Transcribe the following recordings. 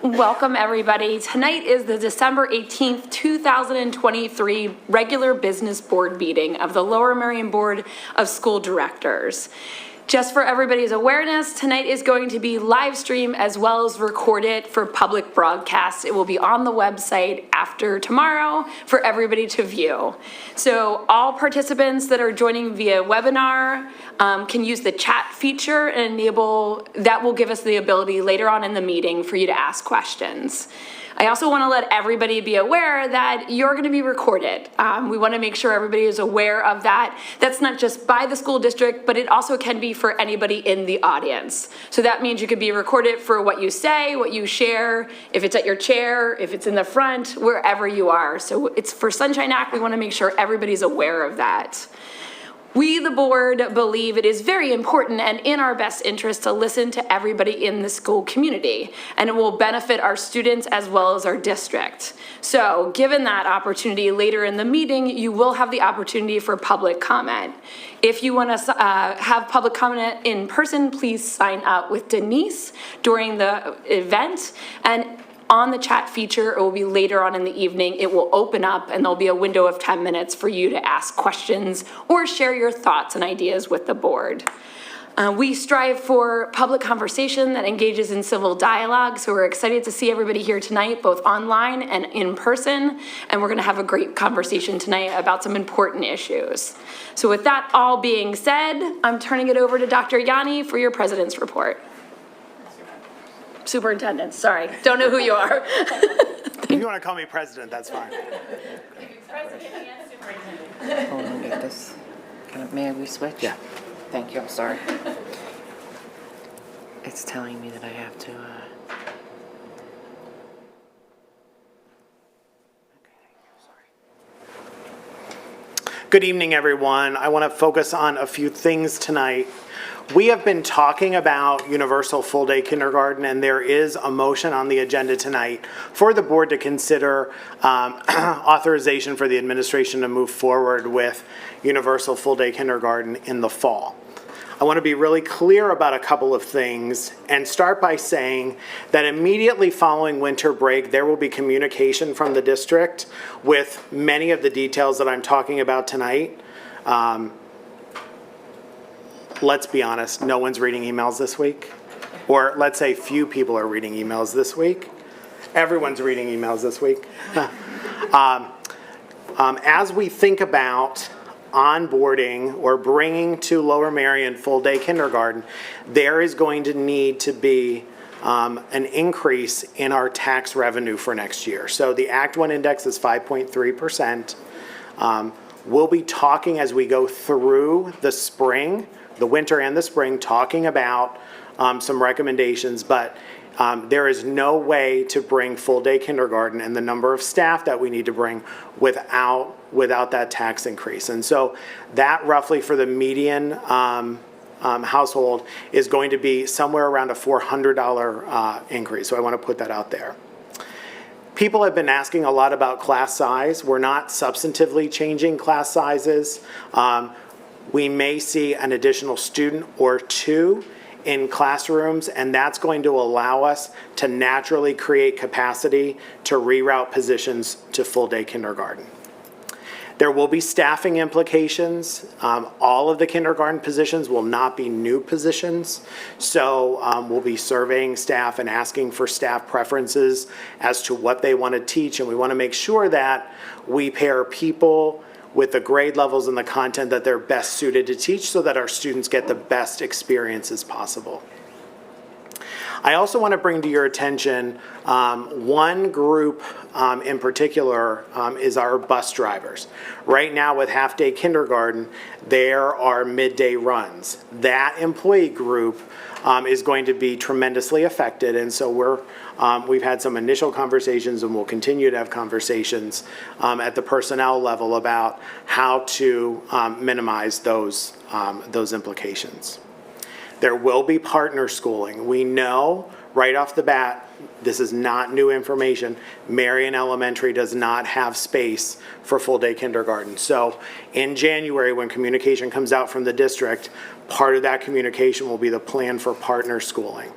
Welcome, everybody. Tonight is the December 18th, 2023 regular business board meeting of the Lower Merion Board of School Directors. Just for everybody's awareness, tonight is going to be live streamed as well as recorded for public broadcast. It will be on the website after tomorrow for everybody to view. So all participants that are joining via webinar can use the chat feature and that will give us the ability later on in the meeting for you to ask questions. I also want to let everybody be aware that you're going to be recorded. We want to make sure everybody is aware of that. That's not just by the school district, but it also can be for anybody in the audience. So that means you could be recorded for what you say, what you share, if it's at your chair, if it's in the front, wherever you are. So it's for Sunshine Act. We want to make sure everybody's aware of that. We, the board, believe it is very important and in our best interest to listen to everybody in the school community, and it will benefit our students as well as our district. So, given that opportunity later in the meeting, you will have the opportunity for public comment. If you want to have public comment in person, please sign up with Denise during the event, and on the chat feature, it will be later on in the evening. It will open up and there'll be a window of 10 minutes for you to ask questions or share your thoughts and ideas with the board. We strive for public conversation that engages in civil dialogue, so we're excited to see everybody here tonight, both online and in person, and we're going to have a great conversation tonight about some important issues. So with that all being said, I'm turning it over to Dr. Yanni for your President's Report. Superintendent, sorry, don't know who you are. If you want to call me president, that's fine. President and superintendent. Hold on, get this. May we switch? Yeah. Thank you, I'm sorry. It's telling me that I have to, Good evening, everyone. I want to focus on a few things tonight. We have been talking about universal full-day kindergarten, and there is a motion on the agenda tonight for the board to consider authorization for the administration to move forward with universal full-day kindergarten in the fall. I want to be really clear about a couple of things and start by saying that immediately following winter break, there will be communication from the district with many of the details that I'm talking about tonight. Let's be honest, no one's reading emails this week. Or let's say few people are reading emails this week. Everyone's reading emails this week. As we think about onboarding or bringing to Lower Merion full-day kindergarten, there is going to need to be an increase in our tax revenue for next year. So the Act 1 index is 5.3%. We'll be talking as we go through the spring, the winter and the spring, talking about some recommendations, but there is no way to bring full-day kindergarten and the number of staff that we need to bring without that tax increase. And so that roughly for the median household is going to be somewhere around a $400 increase. So I want to put that out there. People have been asking a lot about class size. We're not substantively changing class sizes. We may see an additional student or two in classrooms, and that's going to allow us to naturally create capacity to reroute positions to full-day kindergarten. There will be staffing implications. All of the kindergarten positions will not be new positions, so we'll be surveying staff and asking for staff preferences as to what they want to teach, and we want to make sure that we pair people with the grade levels and the content that they're best suited to teach so that our students get the best experiences possible. I also want to bring to your attention one group in particular is our bus drivers. Right now with half-day kindergarten, there are midday runs. That employee group is going to be tremendously affected, and so we've had some initial conversations and we'll continue to have conversations at the personnel level about how to minimize those implications. There will be partner schooling. We know right off the bat, this is not new information, Merion Elementary does not have space for full-day kindergarten. So in January, when communication comes out from the district, part of that communication will be the plan for partner schooling.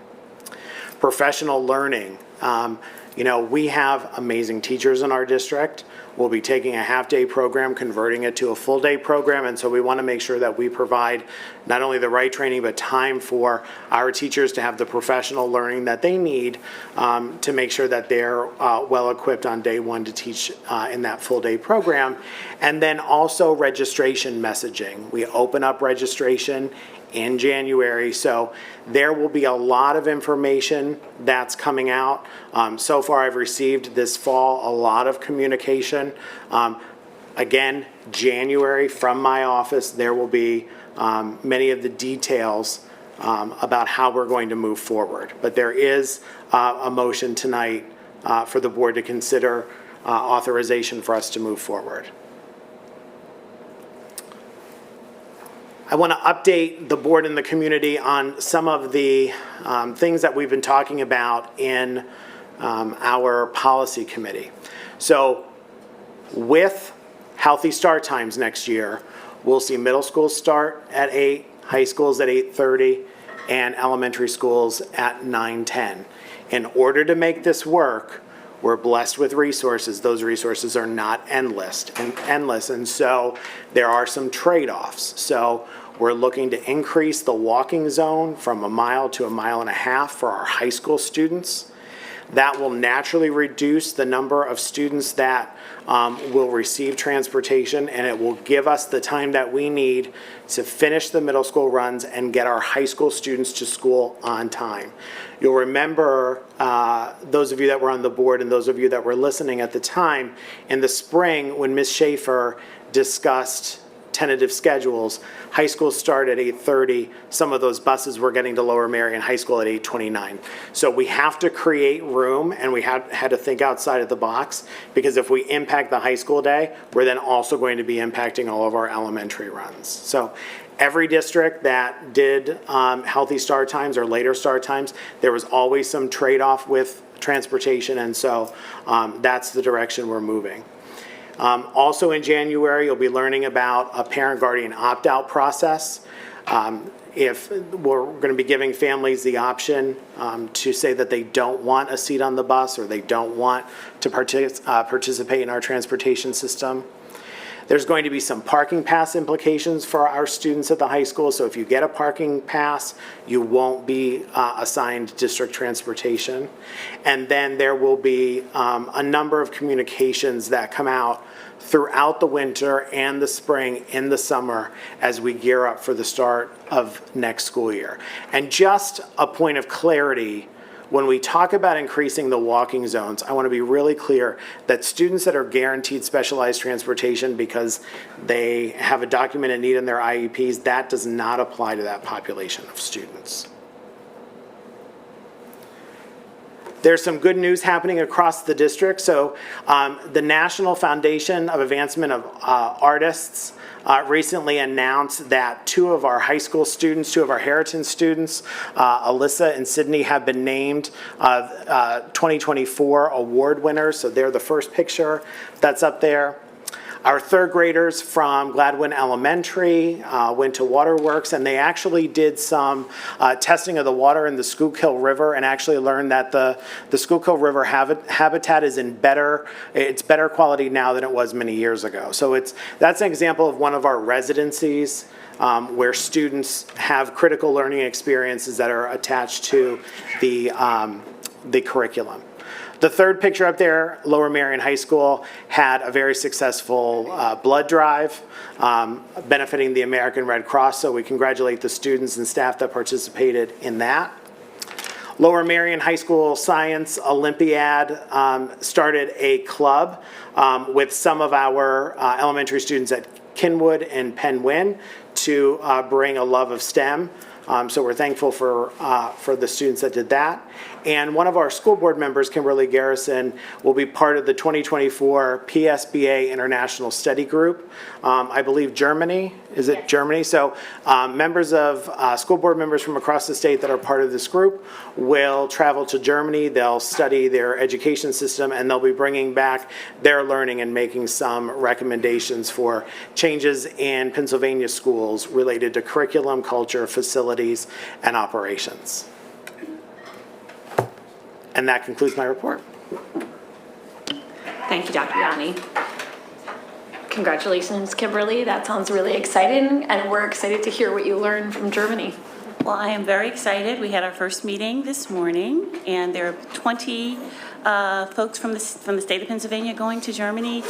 Professional learning. We have amazing teachers in our district. We'll be taking a half-day program, converting it to a full-day program, and so we want to make sure that we provide not only the right training, but time for our teachers to have the professional learning that they need to make sure that they're well-equipped on day one to teach in that full-day program. And then also registration messaging. We open up registration in January, so there will be a lot of information that's coming out. So far, I've received this fall a lot of communication. Again, January from my office, there will be many of the details about how we're going to move forward. But there is a motion tonight for the board to consider authorization for us to move forward. I want to update the board and the community on some of the things that we've been talking about in our policy committee. So with healthy start times next year, we'll see middle schools start at 8, high schools at 8:30, and elementary schools at 9:10. In order to make this work, we're blessed with resources. Those resources are not endless, and so there are some trade-offs. So we're looking to increase the walking zone from 1 mile to 1.5 miles for our high school students. That will naturally reduce the number of students that will receive transportation, and it will give us the time that we need to finish the middle school runs and get our high school students to school on time. You'll remember, those of you that were on the board and those of you that were listening at the time, in the spring when Ms. Schaefer discussed tentative schedules, high schools start at 8:30. Some of those buses were getting to Lower Merion High School at 8:29. So we have to create room, and we had to think outside of the box, because if we impact the high school day, we're then also going to be impacting all of our elementary runs. So every district that did healthy start times or later start times, there was always some trade-off with transportation, and so that's the direction we're moving. Also in January, you'll be learning about a parent-guardian opt-out process. If we're going to be giving families the option to say that they don't want a seat on the bus or they don't want to participate in our transportation system. There's going to be some parking pass implications for our students at the high school. So if you get a parking pass, you won't be assigned district transportation. And then there will be a number of communications that come out throughout the winter and the spring in the summer as we gear up for the start of next school year. And just a point of clarity, when we talk about increasing the walking zones, I want to be really clear that students that are guaranteed specialized transportation because they have a documented need in their IEPs, that does not apply to that population of students. There's some good news happening across the district. So the National Foundation of Advancement of Artists recently announced that 2 of our high school students, 2 of our Heritage students, Alyssa and Sydney, have been named 2024 award winners. So they're the first picture that's up there. Our 3rd graders from Gladwin Elementary went to Waterworks, and they actually did some testing of the water in the Schuylkill River and actually learned that the Schuylkill River habitat is better quality now than it was many years ago. So that's an example of one of our residencies where students have critical learning experiences that are attached to the curriculum. The 3rd picture up there, Lower Merion High School had a very successful blood drive benefiting the American Red Cross, so we congratulate the students and staff that participated in that. Lower Merion High School Science Olympiad started a club with some of our elementary students at Kinwood and Penn Wynn to bring a love of STEM. So we're thankful for the students that did that. And one of our school board members, Kimberly Garrison, will be part of the 2024 PSBA International Study Group. I believe Germany, is it Germany? So members of, school board members from across the state that are part of this group will travel to Germany. They'll study their education system, and they'll be bringing back their learning and making some recommendations for changes in Pennsylvania schools related to curriculum, culture, facilities, and operations. And that concludes my report. Thank you, Dr. Yanni. Congratulations, Kimberly. That sounds really exciting, and we're excited to hear what you learned from Germany. Well, I am very excited. We had our first meeting this morning, and there are 20 folks from the state of Pennsylvania going to Germany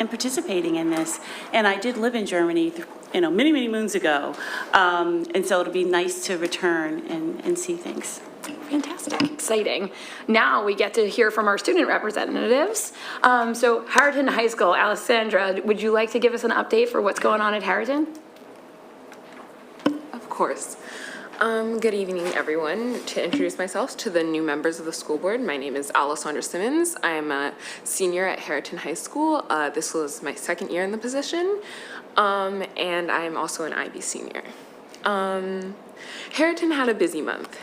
and participating in this. And I did live in Germany, many, many moons ago. And so it'll be nice to return and see things. Fantastic, exciting. Now we get to hear from our student representatives. So Harriton High School, Alessandra, would you like to give us an update for what's going on at Harriton? Of course. Good evening, everyone. To introduce myself to the new members of the school board, my name is Alessandra Simmons. I am a senior at Harriton High School. This was my second year in the position, and I am also an IB senior. Harriton had a busy month.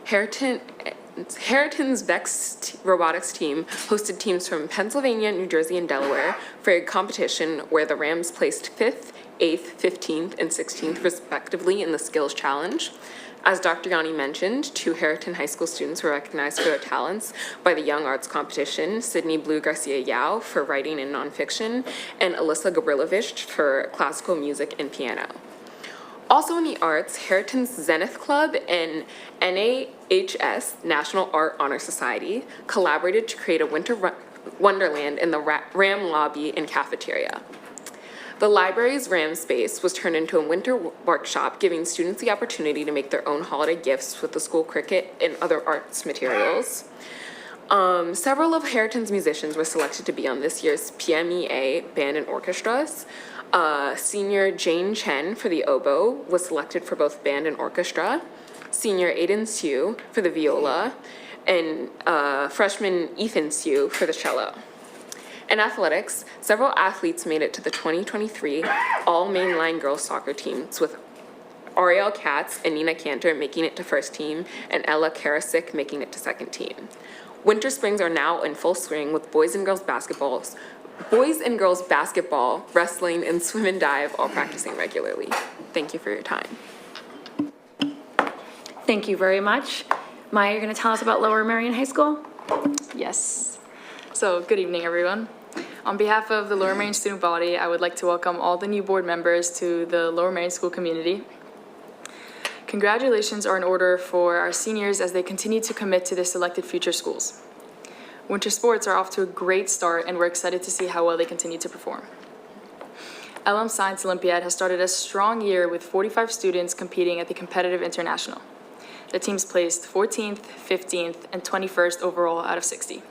Harriton's Beck's robotics team hosted teams from Pennsylvania, New Jersey, and Delaware for a competition where the Rams placed 5th, 8th, 15th, and 16th respectively in the Skills Challenge. As Dr. Yanni mentioned, 2 Harriton High School students were recognized for their talents by the Young Arts Competition, Sydney Blue Garcia Yao for writing and nonfiction, and Alyssa Gabrilovich for classical music and piano. Also in the arts, Harriton's Zenith Club and NAHS, National Art Honor Society, collaborated to create a winter wonderland in the Ram lobby and cafeteria. The library's Ram space was turned into a winter workshop, giving students the opportunity to make their own holiday gifts with the school cricket and other arts materials. Several of Harriton's musicians were selected to be on this year's PMEA band and orchestras. Senior Jane Chen for the oboe was selected for both band and orchestra. Senior Aiden Hsu for the viola, and freshman Ethan Hsu for the cello. In athletics, several athletes made it to the 2023 all-mainline girls soccer teams, with Ariel Katz and Nina Cantor making it to first team, and Ella Karasik making it to second team. Winter springs are now in full swing, with boys and girls basketball, wrestling, and swim and dive all practicing regularly. Thank you for your time. Thank you very much. Maya, you're going to tell us about Lower Merion High School? Yes. So, good evening, everyone. On behalf of the Lower Merion student body, I would like to welcome all the new board members to the Lower Merion School community. Congratulations are in order for our seniors as they continue to commit to their selected future schools. Winter sports are off to a great start, and we're excited to see how well they continue to perform. LM Science Olympiad has started a strong year with 45 students competing at the competitive international. The teams placed 14th, 15th, and 21st overall out of 60.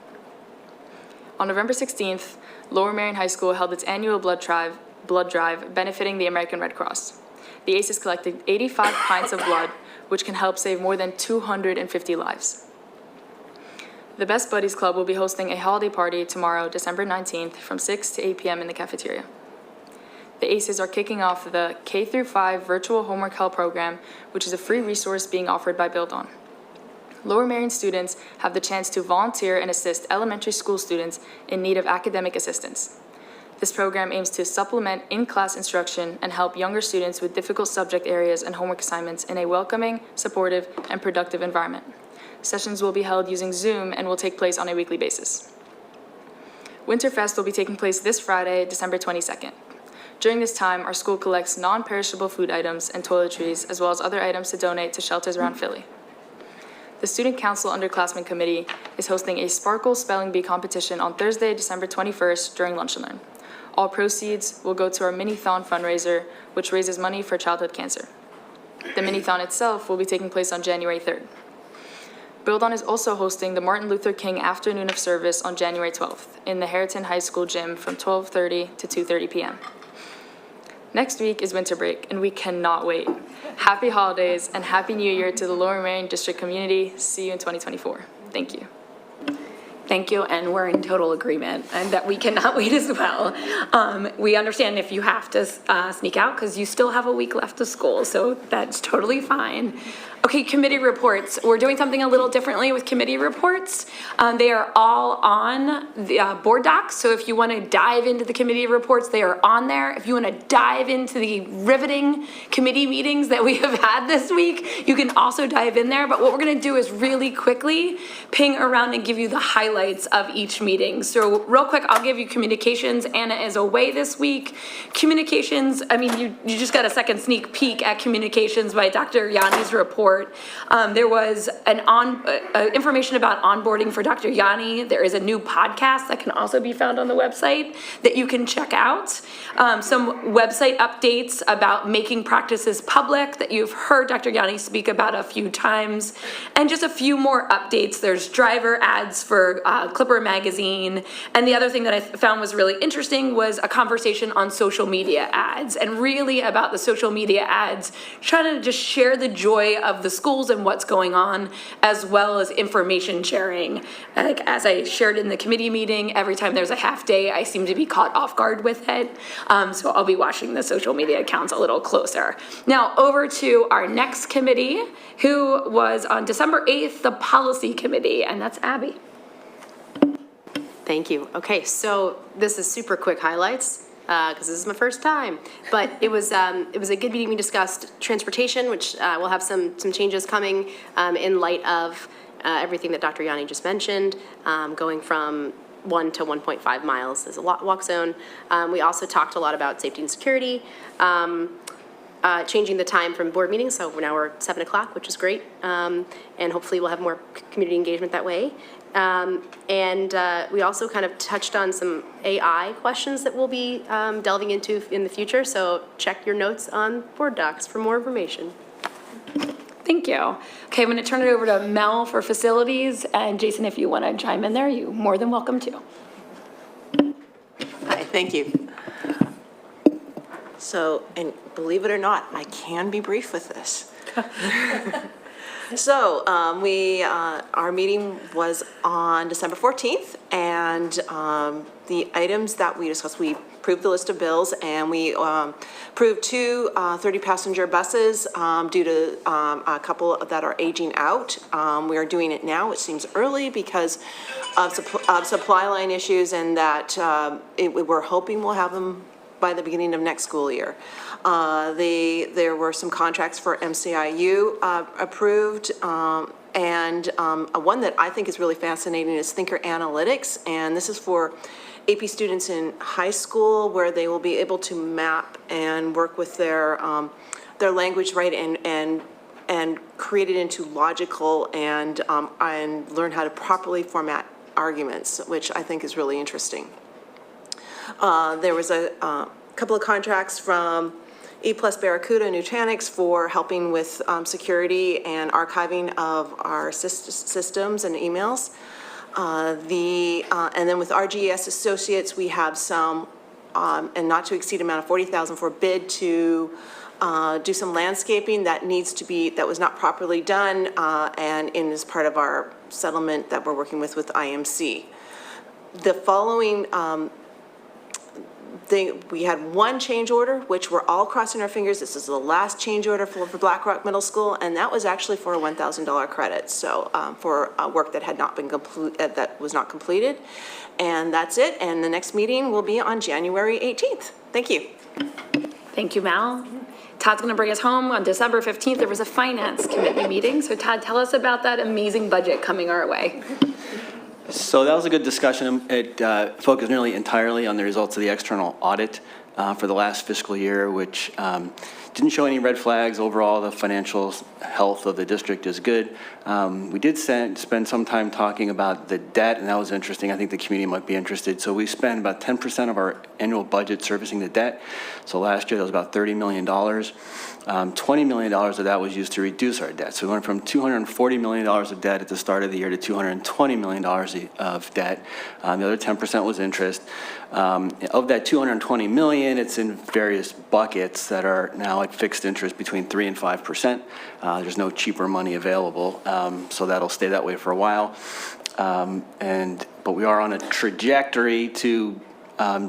On November 16th, Lower Merion High School held its annual blood drive benefiting the American Red Cross. The ACEs collected 85 pints of blood, which can help save more than 250 lives. The Best Buddies Club will be hosting a holiday party tomorrow, December 19th, from 6 to 8 p.m. in the cafeteria. The ACEs are kicking off the K-5 Virtual Homework Help Program, which is a free resource being offered by Build On. Lower Merion students have the chance to volunteer and assist elementary school students in need of academic assistance. This program aims to supplement in-class instruction and help younger students with difficult subject areas and homework assignments in a welcoming, supportive, and productive environment. Sessions will be held using Zoom and will take place on a weekly basis. Winterfest will be taking place this Friday, December 22nd. During this time, our school collects non-perishable food items and toiletries, as well as other items to donate to shelters around Philly. The Student Council Underclassmen Committee is hosting a Sparkle Spelling Bee competition on Thursday, December 21st during Lunch and Learn. All proceeds will go to our Mini-Thon fundraiser, which raises money for childhood cancer. The Mini-Thon itself will be taking place on January 3rd. Build On is also hosting the Martin Luther King Afternoon of Service on January 12th in the Harriton High School gym from 12:30 to 2:30 p.m. Next week is winter break, and we cannot wait. Happy holidays and Happy New Year to the Lower Merion District community. See you in 2024. Thank you. Thank you, and we're in total agreement, and that we cannot wait as well. We understand if you have to sneak out, because you still have a week left of school, so that's totally fine. Okay, committee reports. We're doing something a little differently with committee reports. They are all on the board docs, so if you want to dive into the committee reports, they are on there. If you want to dive into the riveting committee meetings that we have had this week, you can also dive in there. But what we're going to do is really quickly ping around and give you the highlights of each meeting. So real quick, I'll give you communications. Anna is away this week. Communications, I mean, you just got a second sneak peek at communications by Dr. Yanni's report. There was information about onboarding for Dr. Yanni. There is a new podcast that can also be found on the website that you can check out. Some website updates about making practices public that you've heard Dr. Yanni speak about a few times. And just a few more updates. There's driver ads for Clipper magazine. And the other thing that I found was really interesting was a conversation on social media ads, and really about the social media ads, trying to just share the joy of the schools and what's going on, as well as information sharing. Like, as I shared in the committee meeting, every time there's a half day, I seem to be caught off guard with it. So I'll be watching the social media accounts a little closer. Now over to our next committee, who was on December 8th, the policy committee, and that's Abby. Thank you. Okay, so this is super quick highlights, because this is my first time. But it was a good meeting. We discussed transportation, which will have some changes coming in light of everything that Dr. Yanni just mentioned, going from 1 to 1.5 miles as a walk zone. We also talked a lot about safety and security, changing the time from board meetings, so now we're at 7 o'clock, which is great, and hopefully we'll have more community engagement that way. We also kind of touched on some AI questions that we'll be delving into in the future, so check your notes on board docs for more information. Thank you. Okay, I'm going to turn it over to Mel for facilities, and Jason, if you want to chime in there, you're more than welcome to. Hi, thank you. So, and believe it or not, I can be brief with this. So, our meeting was on December 14th, and the items that we discussed, we approved the list of bills, and we approved two 30-passenger buses due to a couple that are aging out. We are doing it now. It seems early because of supply line issues, and that we're hoping we'll have them by the beginning of next school year. There were some contracts for MCIU approved, and one that I think is really fascinating is Thinker Analytics, and this is for AP students in high school, where they will be able to map and work with their language, right, and create it into logical and learn how to properly format arguments, which I think is really interesting. There was a couple of contracts from E+ Barracuda and Nutanix for helping with security and archiving of our systems and emails. And then with RGS Associates, we have some, and not to exceed amount of $40,000 for bid to do some landscaping that was not properly done, and is part of our settlement that we're working with IMC. The following we had one change order, which we're all crossing our fingers. This is the last change order for Black Rock Middle School, and that was actually for a $1,000 credit. So for work that had not been that was not completed, and that's it. And the next meeting will be on January 18th. Thank you. Thank you, Mal. Todd's going to bring us home. On December 15th, there was a finance committee meeting. So Todd, tell us about that amazing budget coming our way. So that was a good discussion. It focused nearly entirely on the results of the external audit for the last fiscal year, which didn't show any red flags. Overall, the financial health of the district is good. We did spend some time talking about the debt, and that was interesting. I think the community might be interested. So we spend about 10% of our annual budget servicing the debt. So last year, that was about $30 million. $20 million of that was used to reduce our debt. So we went from $240 million of debt at the start of the year to $220 million of debt. The other 10% was interest. Of that $220 million, it's in various buckets that are now at fixed interest between 3% and 5%. There's no cheaper money available, so that'll stay that way for a while. But but we are on a trajectory to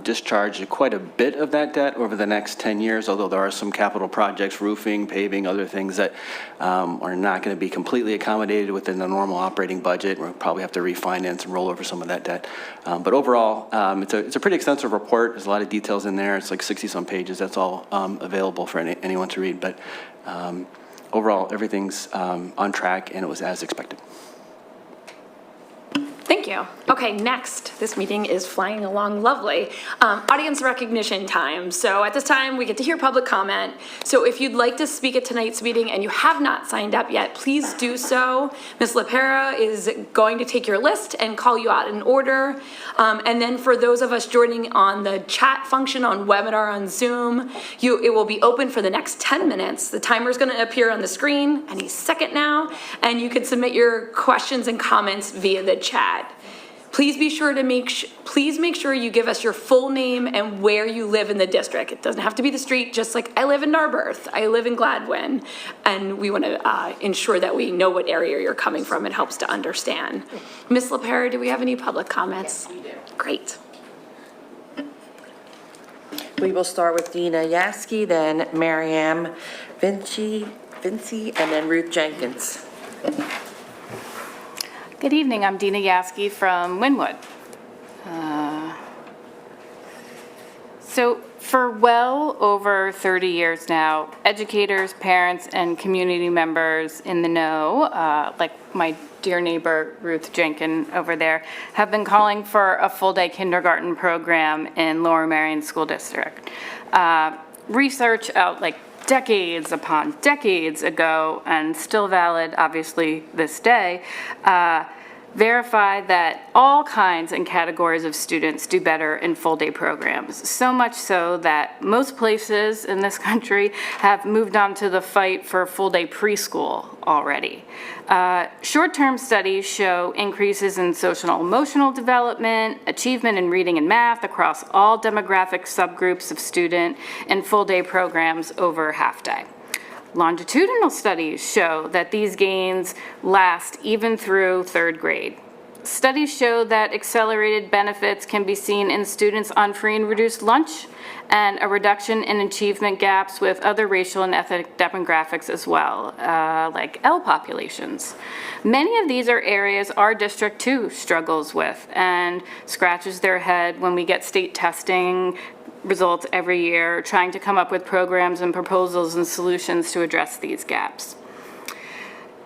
discharge quite a bit of that debt over the next 10 years, although there are some capital projects, roofing, paving, other things that are not going to be completely accommodated within the normal operating budget. We'll probably have to refinance and roll over some of that debt. But overall, it's a pretty extensive report. There's a lot of details in there. It's like 60-some pages. That's all available for anyone to read. But overall, everything's on track, and it was as expected. Thank you. Okay, next, this meeting is flying along lovely. Audience recognition time. So at this time, we get to hear public comment. So if you'd like to speak at tonight's meeting and you have not signed up yet, please do so. Ms. LaPera is going to take your list and call you out in order. And then for those of us joining on the chat function on webinar on Zoom, it will be open for the next 10 minutes. The timer is going to appear on the screen any second now, and you can submit your questions and comments via the chat. Please be sure to make sure you give us your full name and where you live in the district. It doesn't have to be the street, just like I live in Narberth, I live in Gladwin, and we want to ensure that we know what area you're coming from. It helps to understand. Ms. LaPera, do we have any public comments? Yes, we do. Great. We will start with Dina Yaski, then Mariam Vinci, and then Ruth Jenkins. Good evening, I'm Dina Yaski from Wynwood. So for well over 30 years now, educators, parents, and community members in the know, like my dear neighbor Ruth Jenkins over there, have been calling for a full-day kindergarten program in Lower Merion School District. Research out like decades upon decades ago, and still valid, obviously, this day, verify that all kinds and categories of students do better in full-day programs. So much so that most places in this country have moved on to the fight for full-day preschool already. Short-term studies show increases in social and emotional development, achievement in reading and math across all demographic subgroups of student in full-day programs over half-day. Longitudinal studies show that these gains last even through third grade. Studies show that accelerated benefits can be seen in students on free and reduced lunch, and a reduction in achievement gaps with other racial and ethnic demographics as well, like L populations. Many of these are areas our district too struggles with and scratches their head when we get state testing results every year, trying to come up with programs and proposals and solutions to address these gaps.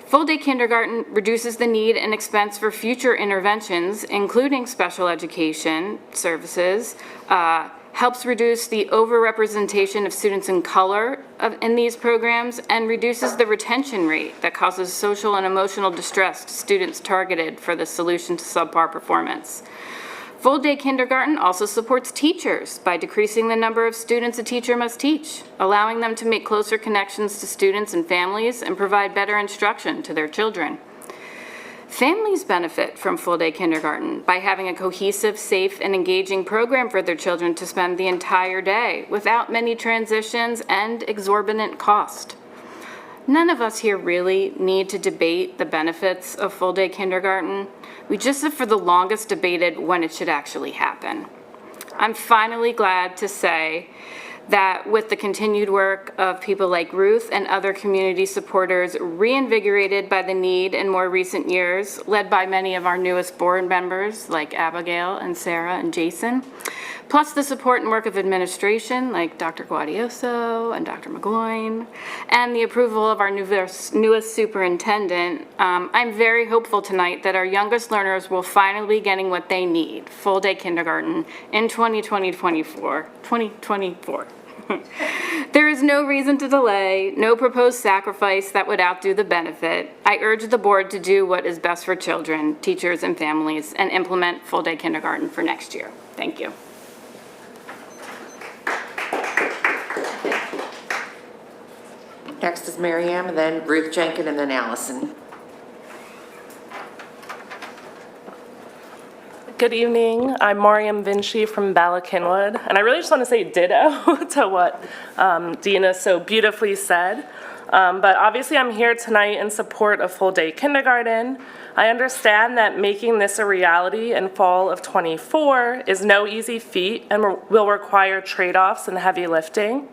Full-day kindergarten reduces the need and expense for future interventions, including special education services, helps reduce the overrepresentation of students in color in these programs, and reduces the retention rate that causes social and emotional distress to students targeted for the solution to subpar performance. Full-day kindergarten also supports teachers by decreasing the number of students a teacher must teach, allowing them to make closer connections to students and families and provide better instruction to their children. Families benefit from full-day kindergarten by having a cohesive, safe, and engaging program for their children to spend the entire day without many transitions and exorbitant cost. None of us here really need to debate the benefits of full-day kindergarten. We just have for the longest debated when it should actually happen. I'm finally glad to say that with the continued work of people like Ruth and other community supporters, reinvigorated by the need in more recent years, led by many of our newest board members like Abigail and Sarah and Jason, plus the support and work of administration like Dr. Guadioso and Dr. McGloin, and the approval of our newest superintendent, I'm very hopeful tonight that our youngest learners will finally be getting what they need, full-day kindergarten, in 2024. There is no reason to delay, no proposed sacrifice that would outdo the benefit. I urge the board to do what is best for children, teachers, and families, and implement full-day kindergarten for next year. Thank you. Next is Mariam, and then Ruth Jenkins, and then Allison. Good evening. I'm Mariam Vinci from Bala Kinwood, and I really just want to say ditto to what Dina so beautifully said. But obviously I'm here tonight in support of full-day kindergarten. I understand that making this a reality in fall of '24 is no easy feat and will require trade-offs and heavy lifting.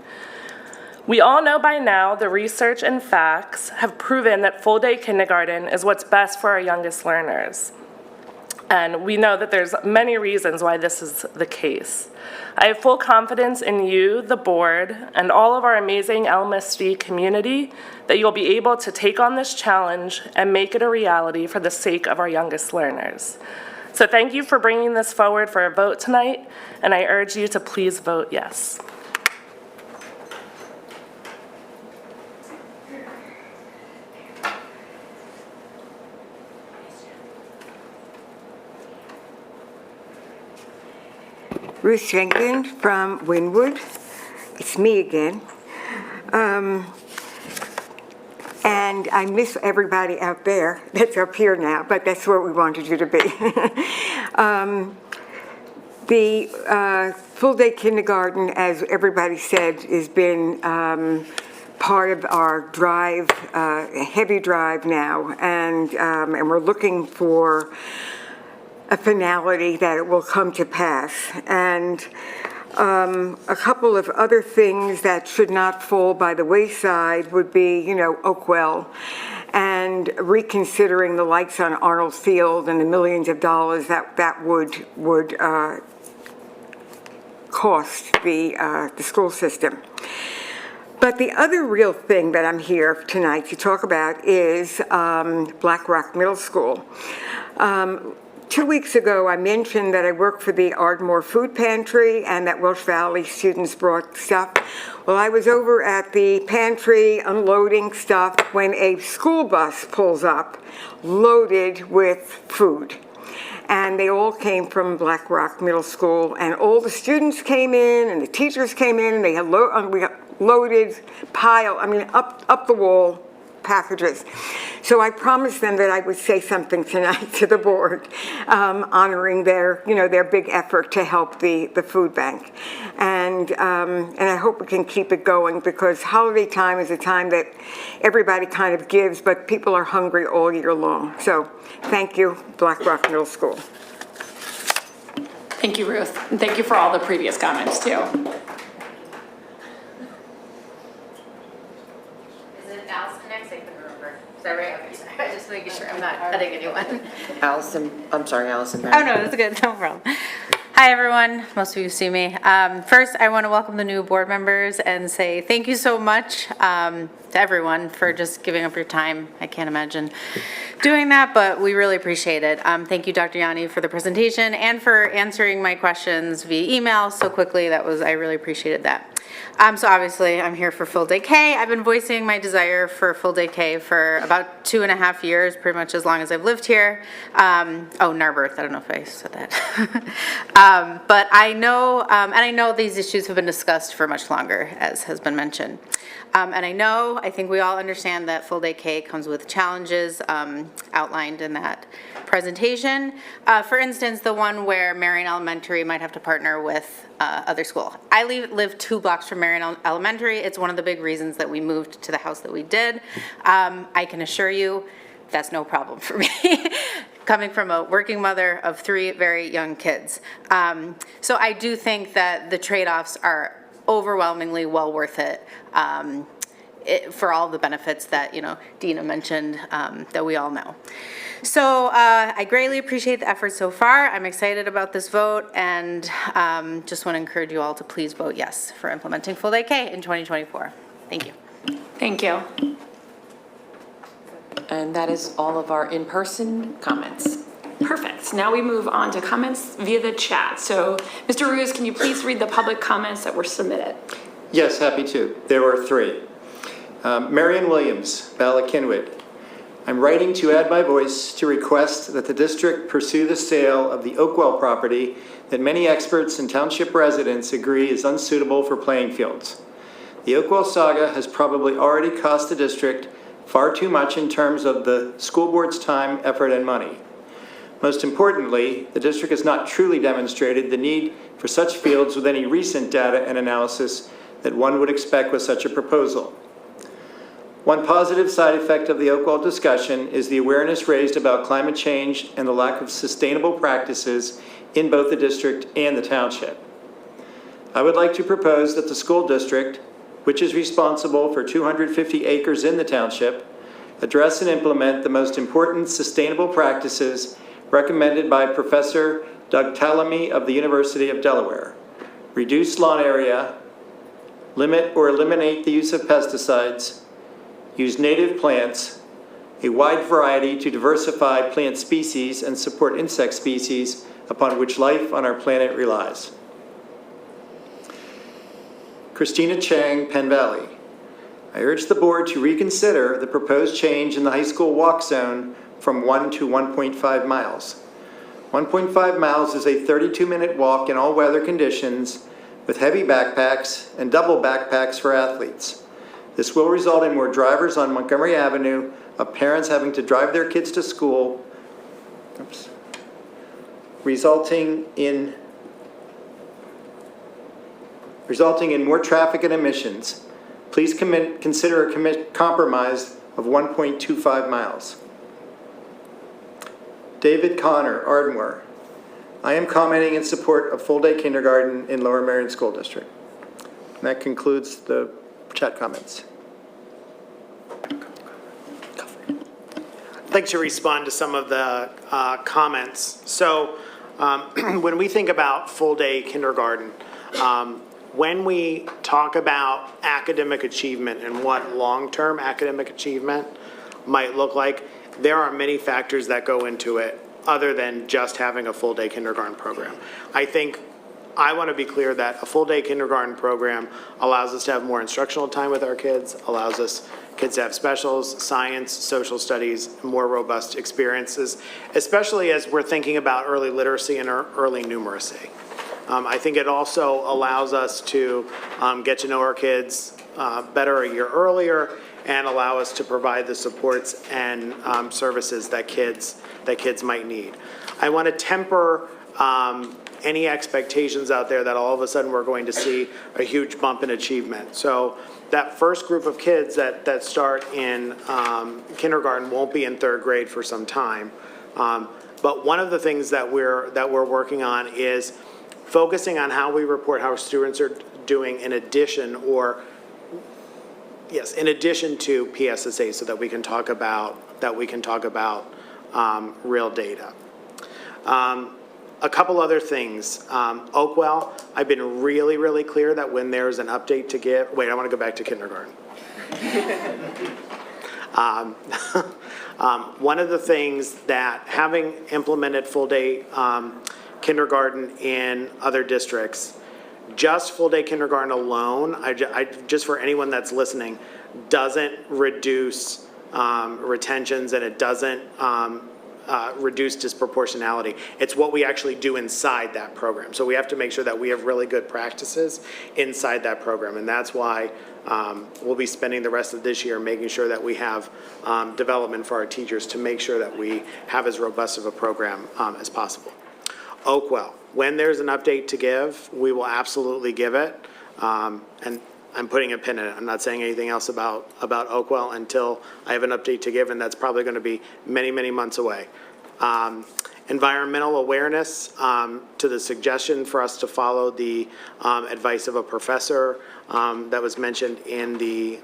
We all know by now the research and facts have proven that full-day kindergarten is what's best for our youngest learners. And we know that there's many reasons why this is the case. I have full confidence in you, the board, and all of our amazing Lmsb community that you'll be able to take on this challenge and make it a reality for the sake of our youngest learners. So thank you for bringing this forward for a vote tonight, and I urge you to please vote yes. Ruth Jenkins from Wynwood. It's me again. And I miss everybody out there that's up here now, but that's where we wanted you to be. The full-day kindergarten, as everybody said, has been part of our drive, heavy drive now, and we're looking for a finality that it will come to pass. And a couple of other things that should not fall by the wayside would be, Oakwell, and reconsidering the lights on Arnold Field and the millions of dollars that would cost the school system. But the other real thing that I'm here tonight to talk about is Black Rock Middle School. 2 weeks ago, I mentioned that I work for the Ardmore Food Pantry and that Welsh Valley students brought stuff. Well, I was over at the pantry unloading stuff when a school bus pulls up loaded with food. And they all came from Black Rock Middle School, and all the students came in and the teachers came in, and they had loaded pile, up the wall packages. So I promised them that I would say something tonight to the board, honoring their big effort to help the food bank. And I hope we can keep it going, because holiday time is a time that everybody kind of gives, but people are hungry all year long. So thank you, Black Rock Middle School. Thank you, Ruth. And thank you for all the previous comments, too. Allison next, I couldn't remember. Is that right? Okay, sorry. I'm just making sure I'm not cutting anyone. Allison Oh, no, that's good, no problem. Hi, everyone. Most of you see me. First, I want to welcome the new board members and say thank you so much to everyone for just giving up your time. I can't imagine doing that, but we really appreciate it. Thank you, Dr. Yanni, for the presentation and for answering my questions via email so quickly. I really appreciated that. So obviously, I'm here for full day K. I've been voicing my desire for full day K for about 2.5 years, pretty much as long as I've lived here. Narberth, I don't know if I said that. But I know, and I know these issues have been discussed for much longer, as has been mentioned. And I think we all understand that full day K comes with challenges outlined in that presentation. For instance, the one where Marion Elementary might have to partner with other school. I live 2 blocks from Marion Elementary. It's one of the big reasons that we moved to the house that we did. I can assure you that's no problem for me. Coming from a working mother of 3 very young kids. So I do think that the trade-offs are overwhelmingly well worth it, for all the benefits that, Dina mentioned, that we all know. So I greatly appreciate the effort so far. I'm excited about this vote, and just want to encourage you all to please vote yes for implementing full day K in 2024. Thank you. Thank you. And that is all of our in-person comments. Perfect. Now we move on to comments via the chat. So, Mr. Ruiz, can you please read the public comments that were submitted? Yes, happy to. There were 3. Marion Williams, Bala Kinwood. I'm writing to add my voice to request that the district pursue the sale of the Oakwell property that many experts and township residents agree is unsuitable for playing fields. The Oakwell saga has probably already cost the district far too much in terms of the school board's time, effort, and money. Most importantly, the district has not truly demonstrated the need for such fields with any recent data and analysis that one would expect with such a proposal. One positive side effect of the Oakwell discussion is the awareness raised about climate change and the lack of sustainable practices in both the district and the township. I would like to propose that the school district, which is responsible for 250 acres in the township, address and implement the most important sustainable practices recommended by Professor Doug Tallamy of the University of Delaware. Reduce lawn area, limit or eliminate the use of pesticides, use native plants, a wide variety to diversify plant species and support insect species upon which life on our planet relies. Christina Chang, Penn Valley. I urge the board to reconsider the proposed change in the high school walk zone from 1 to 1.5 miles. 1.5 miles is a 32-minute walk in all weather conditions with heavy backpacks and double backpacks for athletes. This will result in more drivers on Montgomery Avenue, of parents having to drive their kids to school, resulting in more traffic and emissions. Please consider a compromise of 1.25 miles. David Connor, Ardmore. I am commenting in support of full-day kindergarten in Lower Merion School District. And that concludes the chat comments. I'd like to respond to some of the comments. So when we think about full-day kindergarten, when we talk about academic achievement and what long-term academic achievement might look like, there are many factors that go into it other than just having a full-day kindergarten program. I want to be clear that a full-day kindergarten program allows us to have more instructional time with our kids, allows us kids to have specials, science, social studies, more robust experiences, especially as we're thinking about early literacy and early numeracy. I think it also allows us to get to know our kids better a year earlier and allow us to provide the supports and services that kids might need. I want to temper any expectations out there that all of a sudden we're going to see a huge bump in achievement. So that first group of kids that start in kindergarten won't be in third grade for some time. But one of the things that we're working on is focusing on how we report how students are doing in addition to PSSA, so that we can talk about real data. A couple other things. Oakwell, I've been really, really clear that when there's an update to give, wait, I want to go back to kindergarten. One of the things that, having implemented full-day kindergarten in other districts, just full-day kindergarten alone, just for anyone that's listening, doesn't reduce retentions, and it doesn't reduce disproportionality. It's what we actually do inside that program. So we have to make sure that we have really good practices inside that program, and that's why we'll be spending the rest of this year making sure that we have development for our teachers to make sure that we have as robust of a program as possible. Oakwell, when there's an update to give, we will absolutely give it. And I'm putting a pin in it. I'm not saying anything else about Oakwell until I have an update to give, and that's probably going to be many, many months away. Environmental awareness, to the suggestion for us to follow the advice of a professor that was mentioned in the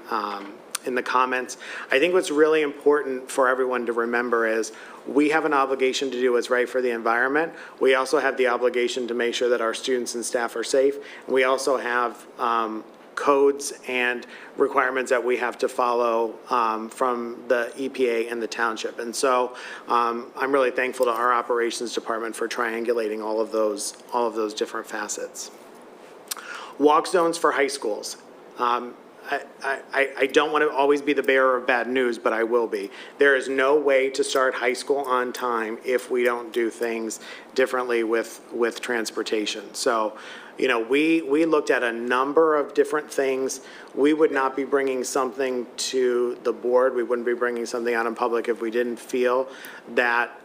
comments. I think what's really important for everyone to remember is we have an obligation to do what's right for the environment. We also have the obligation to make sure that our students and staff are safe. We also have codes and requirements that we have to follow from the EPA and the township. And so I'm really thankful to our operations department for triangulating all of those different facets. Walk zones for high schools. I don't want to always be the bearer of bad news, but I will be. There is no way to start high school on time if we don't do things differently with transportation. So, you know, we looked at a number of different things. We would not be bringing something to the board. We wouldn't be bringing something out in public if we didn't feel that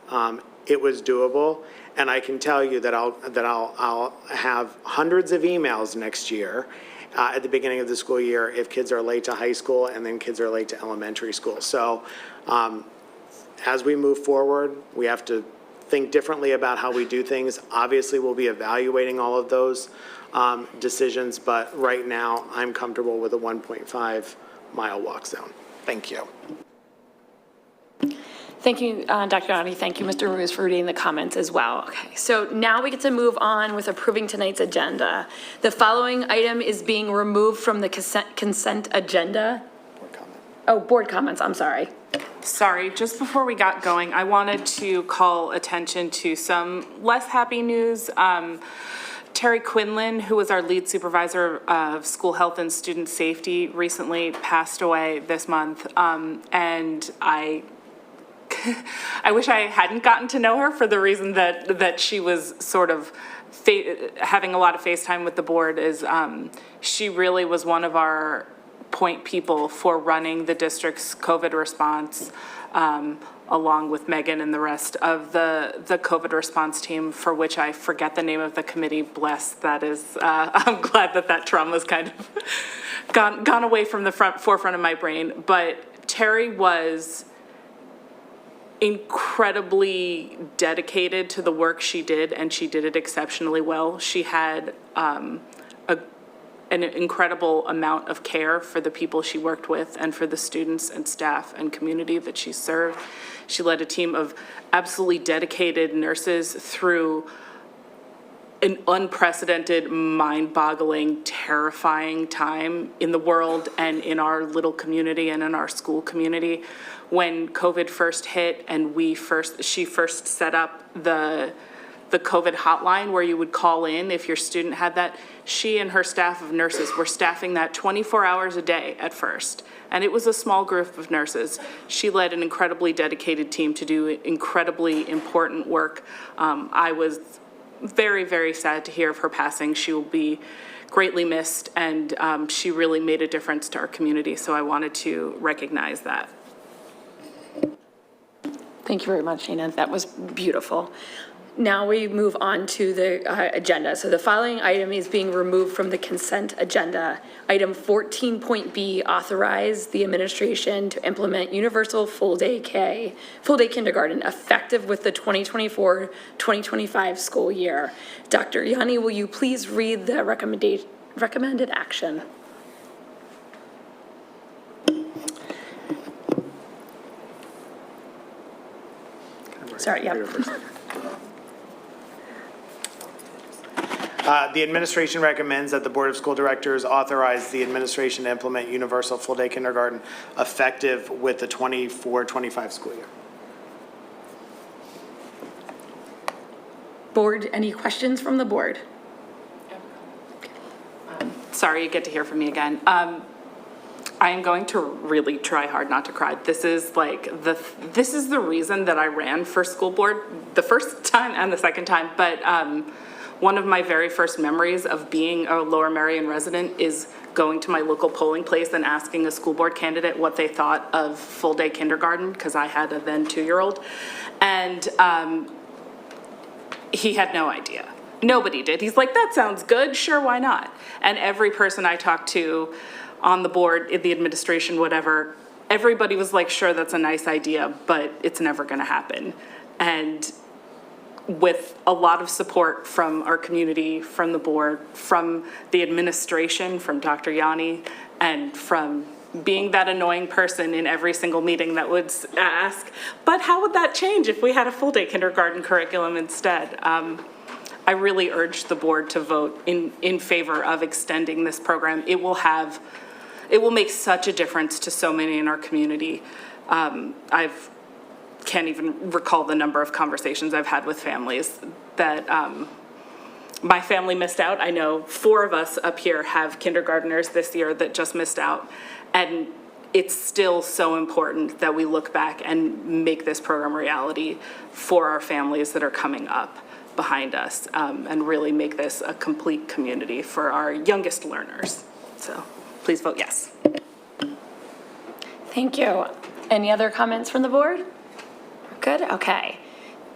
it was doable. And I can tell you that I'll have hundreds of emails next year at the beginning of the school year if kids are late to high school and then kids are late to elementary school. So as we move forward, we have to think differently about how we do things. Obviously, we'll be evaluating all of those decisions, but right now, I'm comfortable with a 1.5-mile walk zone. Thank you. Thank you, Dr. Yanni. Thank you, Mr. Ruiz, for reading the comments as well. Okay, so now we get to move on with approving tonight's agenda. The following item is being removed from the consent agenda. Oh, board comments, I'm sorry. Sorry, just before we got going, I wanted to call attention to some less happy news. Terry Quinlan, who was our lead supervisor of school health and student safety, recently passed away this month. And I wish I hadn't gotten to know her for the reason that she was sort of having a lot of FaceTime with the board. Is she really was one of our point people for running the district's COVID response, along with Megan and the rest of the COVID response team, for which I forget the name of the committee. Bless, that is, I'm glad that trauma's kind of gone away from the forefront of my brain. But Terry was incredibly dedicated to the work she did, and she did it exceptionally well. She had an incredible amount of care for the people she worked with and for the students and staff and community that she served. She led a team of absolutely dedicated nurses through an unprecedented, mind-boggling, terrifying time in the world and in our little community and in our school community. When COVID first hit and she first set up the COVID hotline where you would call in if your student had that, she and her staff of nurses were staffing that 24 hours a day at first. And it was a small group of nurses. She led an incredibly dedicated team to do incredibly important work. I was very, very sad to hear of her passing. She will be greatly missed, and she really made a difference to our community. So I wanted to recognize that. Thank you very much, Nina. That was beautiful. Now we move on to the agenda. So the following item is being removed from the consent agenda. Item 14.B, authorize the administration to implement universal full-day kindergarten effective with the 2024-2025 school year. Dr. Yanni, will you please read the recommended action? Sorry, yeah. The administration recommends that the Board of School Directors authorize the administration to implement universal full-day kindergarten effective with the 24-25 school year. Board, any questions from the board? Sorry, you get to hear from me again. I am going to really try hard not to cry. This is like this is the reason that I ran for school board the first time and the second time. But one of my very first memories of being a Lower Merion resident is going to my local polling place and asking a school board candidate what they thought of full-day kindergarten, because I had a then 2-year-old, and he had no idea. Nobody did. He's like, that sounds good. Sure, why not? And every person I talked to on the board, in the administration, whatever, everybody was like, sure, that's a nice idea, but it's never going to happen. And with a lot of support from our community, from the board, from the administration, from Dr. Yanni, and from being that annoying person in every single meeting that would ask, but how would that change if we had a full-day kindergarten curriculum instead? I really urge the board to vote in favor of extending this program. It will make such a difference to so many in our community. Can't even recall the number of conversations I've had with families that my family missed out. I know 4 of us up here have kindergartners this year that just missed out. And it's still so important that we look back and make this program a reality for our families that are coming up behind us, and really make this a complete community for our youngest learners. So please vote yes. Thank you. Any other comments from the board? Good, okay.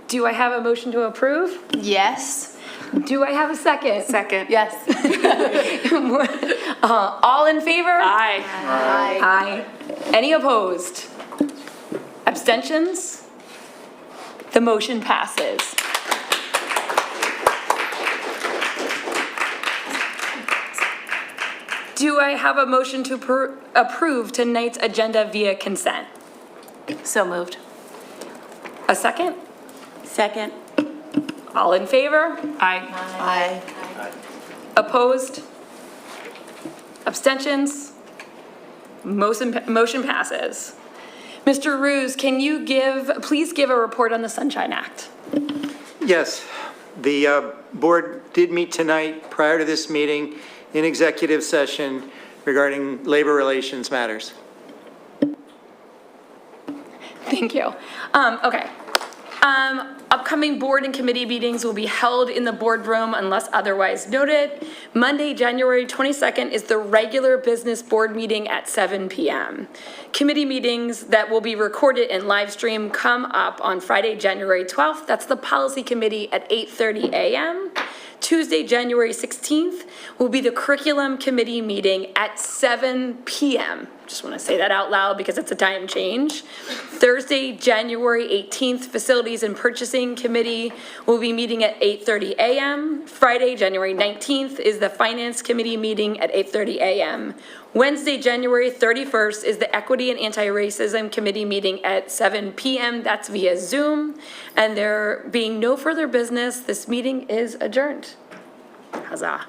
Do I have a motion to approve? Yes. Do I have a second? Second. Yes. All in favor? Aye. Aye. Any opposed? Abstentions? The motion passes. Do I have a motion to approve tonight's agenda via consent? So moved. A second? Second. All in favor? Aye. Aye. Opposed? Abstentions? Motion passes. Mr. Ruse, can you please give a report on the Sunshine Act? Yes, the board did meet tonight prior to this meeting in executive session regarding labor relations matters. Thank you. Okay. Upcoming board and committee meetings will be held in the boardroom unless otherwise noted. Monday, January 22nd is the regular business board meeting at 7 p.m. Committee meetings that will be recorded and live stream come up on Friday, January 12th. That's the policy committee at 8:30 a.m. Tuesday, January 16th will be the curriculum committee meeting at 7 p.m. Just want to say that out loud because it's a time change. Thursday, January 18th, facilities and purchasing committee will be meeting at 8:30 a.m. Friday, January 19th is the finance committee meeting at 8:30 a.m. Wednesday, January 31st is the equity and anti-racism committee meeting at 7 p.m. That's via Zoom. And there being no further business, this meeting is adjourned. Huzzah.